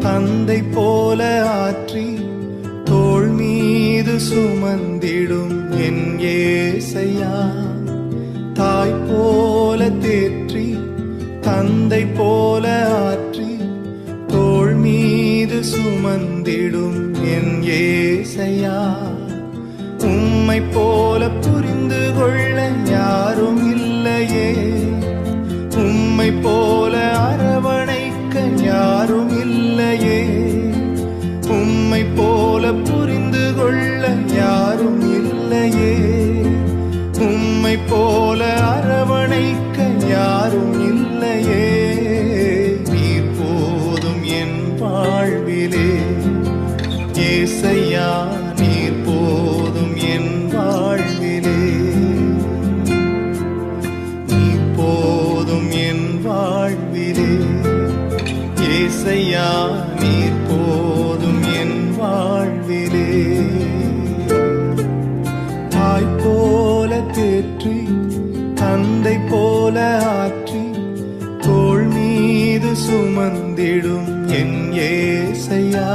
தந்தை போல ஆற்றி தோள் மீது சுமந்திடும் என் ஏசையா. தாய் போல தேற்றி தந்தை போல ஆற்றி தோள் மீது சுமந்திடும் என் ஏசையா. உம்மை போல புரிந்து கொள்ள யாரும் இல்லையே, உம்மை போல அரவணைக்க யாரும் இல்லையே, உம்மை போல புரிந்து கொள்ள யாரும் இல்லையே, உம்மை போல அரவணைக்க யாரும் இல்லையே. நீர் போதும் என் வாழ்விலே ஏசையா, நீர் போதும் என் வாழ்விலே, நீர் போதும் என் வாழ்விலே ஏசையா, நீர் போதும் என் வாழ்விலே. தாய் போல தேற்றி தந்தை போல ஆற்றி தோள் மீது சுமந்திடும் என் ஏசையா.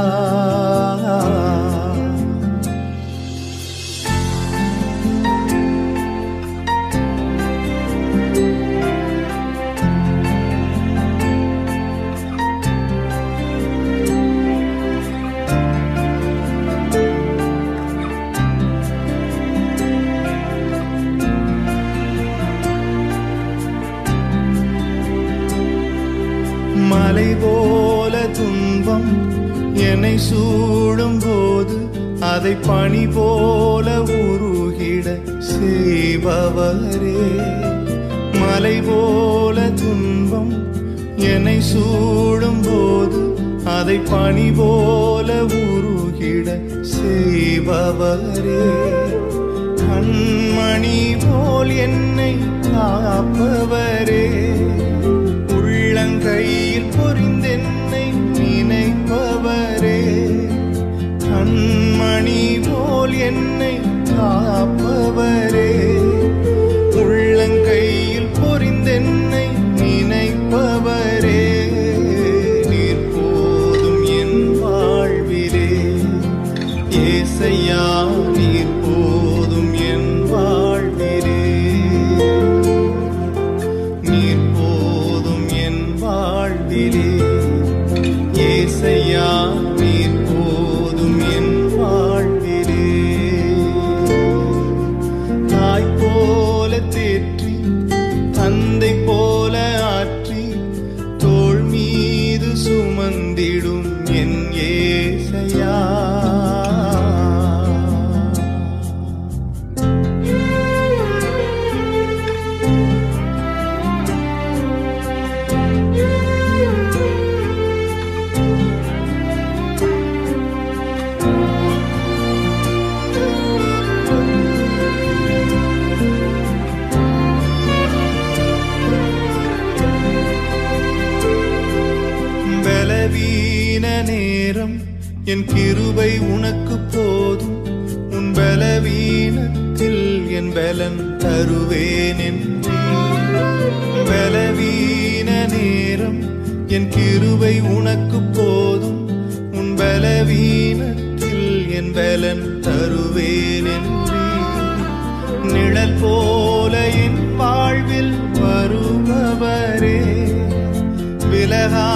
மலை போல துன்பம் என்னை சூடும் போது அதை பனி போல உருகிட செய்பவரே. மலை போல துன்பம் என்னை சூடும் போது அதை பனி போல உருகிட செய்பவரே. கண்மணி போல் என்னை காப்பவரே, உள்ளங்கையில் பொறிந்தென்னை நினைப்பவரே. கண்மணி போல் என்னை காப்பவரே, உள்ளங்கையில் பொறிந்தென்னை நினைப்பவரே. நீர் போதும் என் வாழ்விலே ஏசையா, நீர் போதும் என் வாழ்விலே, நீர் போதும் என் வாழ்விலே ஏசையா, நீர் போதும் என் வாழ்விலே. தாய் போல தேற்றி தந்தை போல ஆற்றி தோள் மீது சுமந்திடும் என் ஏசையா. பலவீன நேரம் என் கிருபை உனக்கு போதும், உன் பலவீனத்தில் என் பலன் தருவேன் என்றீர். பலவீன நேரம் என் கிருபை உனக்கு போதும், உன் பலவீனத்தில் என் பலன் தருவேன் என்றீர். நிழல் போல என் வாழ்வில் வருபவரே, விலகா